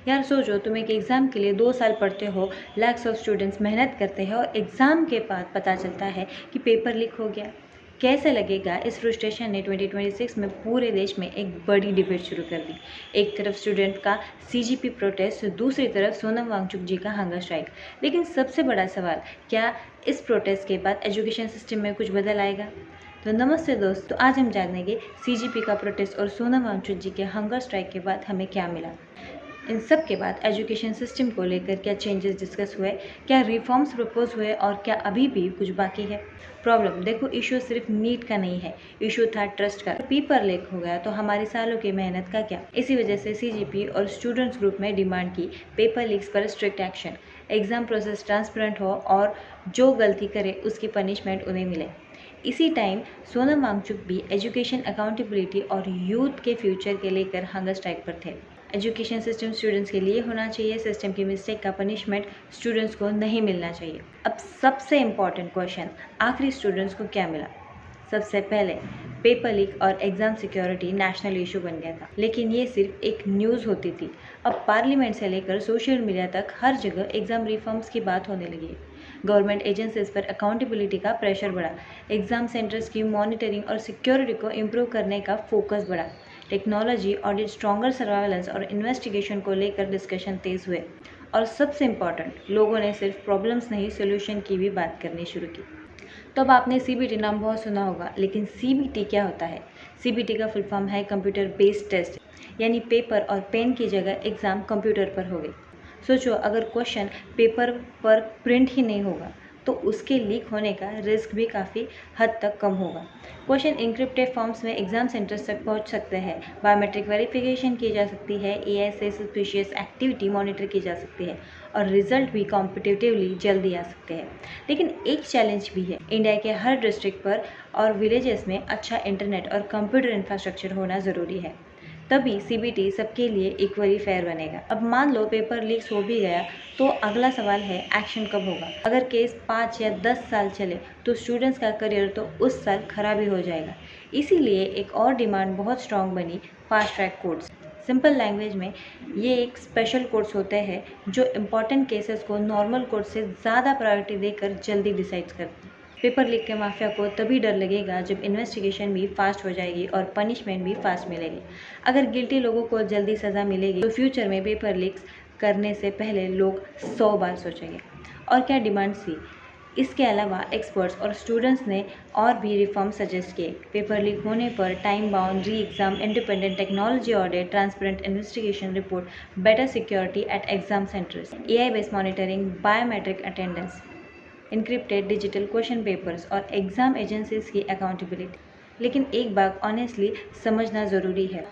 यार सोचो, तुम एक एग्ज़ाम के लिए 2 साल पढ़ते हो, लैक्स ऑफ स्टूडेंट्स मेहनत करते हैं और एग्ज़ाम के बाद पता चलता है कि पेपर लीक हो गया। कैसे लगेगा? इस फ्रस्ट्रेशन ने 2026 में पूरे देश में एक बड़ी डिबेट शुरू कर दी। एक तरफ स्टूडेंट का सीजीपी प्रोटेस्ट, दूसरी तरफ सोनम वांगचुक जी का हंगर स्ट्राइक। लेकिन सबसे बड़ा सवाल, क्या इस प्रोटेस्ट के बाद एजुकेशन सिस्टम में कुछ बदल आएगा? तो नमस्ते दोस्तों, आज हम जानेंगे सीजीपी का प्रोटेस्ट और सोनम वांगचुक जी के हंगर स्ट्राइक के बाद हमें क्या मिला। इन सब के बाद एजुकेशन सिस्टम को लेकर क्या चेंजेस डिस्कस हुए, क्या रिफॉर्म्स प्रपोज हुए और क्या अभी भी कुछ बाकी है। प्रॉब्लम देखो, इशू सिर्फ नीट का नहीं है, इशू था ट्रस्ट का। पेपर लीक हो गया तो हमारी सालों की मेहनत का क्या? इसी वजह से सीजीपी और स्टूडेंट्स ग्रुप में डिमांड की पेपर लीक्स पर strict action, exam process transparent हो और जो गलती करे उसकी पनिशमेंट उन्हें मिले। इसी टाइम सोनम वांगचुक भी एजुकेशन अकाउंटेबिलिटी और यूथ के फ्यूचर के लेकर हंगर स्ट्राइक पर थे। एजुकेशन सिस्टम स्टूडेंट्स के लिए होना चाहिए, सिस्टम की मिस्टेक का पनिशमेंट स्टूडेंट्स को नहीं मिलना चाहिए। अब सबसे इम्पॉर्टेंट क्वेश्चन, आखिरी स्टूडेंट्स को क्या मिला? सबसे पहले, पेपर लीक और एग्जाम सिक्योरिटी नेशनल इशू बन गया था, लेकिन ये सिर्फ एक न्यूज़ होती थी। अब पार्लियामेंट से लेकर सोशल मीडिया तक हर जगह एग्जाम रिफॉर्म्स की बात होने लगी है। गवर्नमेंट एजेंसीज पर अकाउंटेबिलिटी का प्रेशर बढ़ा, एग्जाम सेंटर्स की मॉनिटरिंग और सिक्योरिटी को इम्प्रूव करने का फोकस बढ़ा, टेक्नोलॉजी, ऑडिट, स्ट्रॉन्गर सर्वाइलेंस और इन्वेस्टिगेशन को लेकर डिस्कशन तेज हुए और सबसे इम्पॉर्टेंट, लोगों ने सिर्फ प्रॉब्लम्स नहीं, सोल्यूशन की भी बात करनी शुरू की। तो अब आपने सीबीटी नाम बहुत सुना होगा, लेकिन सीबीटी क्या होता है? सीबीटी का फुल फॉर्म है कंप्यूटर बेस्ड टेस्ट, यानी पेपर और पेन की जगह एग्ज़ाम कंप्यूटर पर हो गई। सोचो, अगर क्वेश्चन पेपर पर प्रिंट ही नहीं होगा तो उसके लीक होने का रिस्क भी काफ़ी हद तक कम होगा। क्वेश्चन इंक्रिप्टेड फॉर्म्स में एग्जाम सेंटर्स तक पहुंच सकते हैं, बायोमेट्रिक वेरिफिकेशन की जा सकती है, एआई से सस्पिशियस एक्टिविटी मॉनिटर की जा सकती है और रिजल्ट भी कॉम्पिटिटिवली जल्दी आ सकते हैं। लेकिन एक चैलेंज भी है, इंडिया के हर डिस्ट्रिक्ट पर और विलेजेस में अच्छा इंटरनेट और कंप्यूटर इंफ्रास्ट्रक्चर होना ज़रूरी है, तभी सीबीटी सबके लिए इक्वली फेयर बनेगा। अब मान लो पेपर लीक्स हो भी गया, तो अगला सवाल है एक्शन कब होगा? अगर केस 5 या 10 साल चले तो स्टूडेंट्स का करियर तो उस साल खराब ही हो जाएगा। इसीलिए एक और डिमांड बहुत स्ट्रॉन्ग बनी, fast track courts. Simple language में ये एक स्पेशल कोर्ट्स होते हैं जो इम्पॉर्टेंट केसेस को नॉर्मल कोर्ट से ज़्यादा प्रायोरिटी देकर जल्दी डिसाइड करते हैं। पेपर लीक के माफिया को तभी डर लगेगा जब इन्वेस्टिगेशन भी फास्ट हो जाएगी और पनिशमेंट भी फास्ट मिलेगी। अगर गिल्टी लोगों को जल्दी सज़ा मिलेगी तो फ्यूचर में पेपर लीक्स करने से पहले लोग 100 बार सोचेंगे। और क्या डिमांड थी? इसके अलावा एक्सपर्ट्स और स्टूडेंट्स ने और भी रिफॉर्म सजेस्ट किए। पेपर लीक होने पर टाइम बाउंड री exam, independent technology audit, transparent investigation report, better security eight exam centres, AI based monitoring, biometric attendance, encrypted digital question papers और एग्ज़ाम एजेंसीज की अकाउंटेबिलिटी। लेकिन एक बात ऑनेस्टली समझना ज़रूरी है,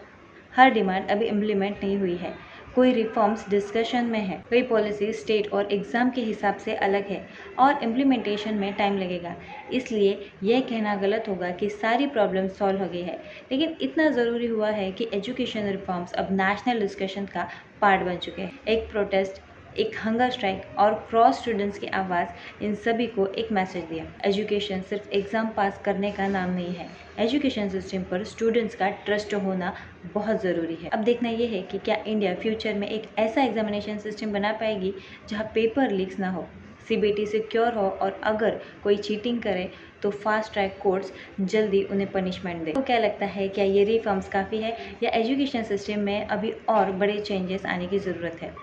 हर डिमांड अभी इम्प्लीमेंट नहीं हुई है। कोई रिफॉर्म्स डिस्कशन में है, कोई पॉलिसी स्टेट और एग्ज़ाम के हिसाब से अलग है और इम्प्लीमेंटेशन में टाइम लगेगा। इसलिए यह कहना गलत होगा कि सारी प्रॉब्लम सॉल्व हो गई है, लेकिन इतना ज़रूरी हुआ है कि एजुकेशन रिफॉर्म्स अब नेशनल डिस्कशन का पार्ट बन चुके हैं। एक प्रोटेस्ट, एक हंगर स्ट्राइक और क्रॉस स्टूडेंट्स की आवाज़ इन सभी को एक मैसेज दिया, एजुकेशन सिर्फ एग्ज़ाम पास करने का नाम नहीं है। एजुकेशन सिस्टम पर स्टूडेंट्स का ट्रस्ट होना बहुत ज़रूरी है। अब देखना यह है कि क्या इंडिया फ्यूचर में एक ऐसा एग्जामिनेशन सिस्टम बना पाएगी जहां पेपर लीक्स ना हो, सीबीटी सिक्योर हो और अगर कोई चीटिंग करे तो फास्ट ट्रैक कोर्ट्स जल्दी उन्हें पनिशमेंट दे। तो क्या लगता है, क्या ये रिफॉर्म्स काफ़ी है या एजुकेशन सिस्टम में अभी और बड़े चेंजेस आने की ज़रूरत है?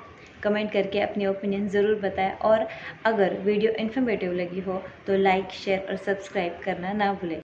कमेंट करके अपनी ओपिनियन ज़रूर बताएं और अगर वीडियो इन्फॉर्मेटिव लगी हो तो लाइक, शेयर और सब्सक्राइब करना ना भूलें।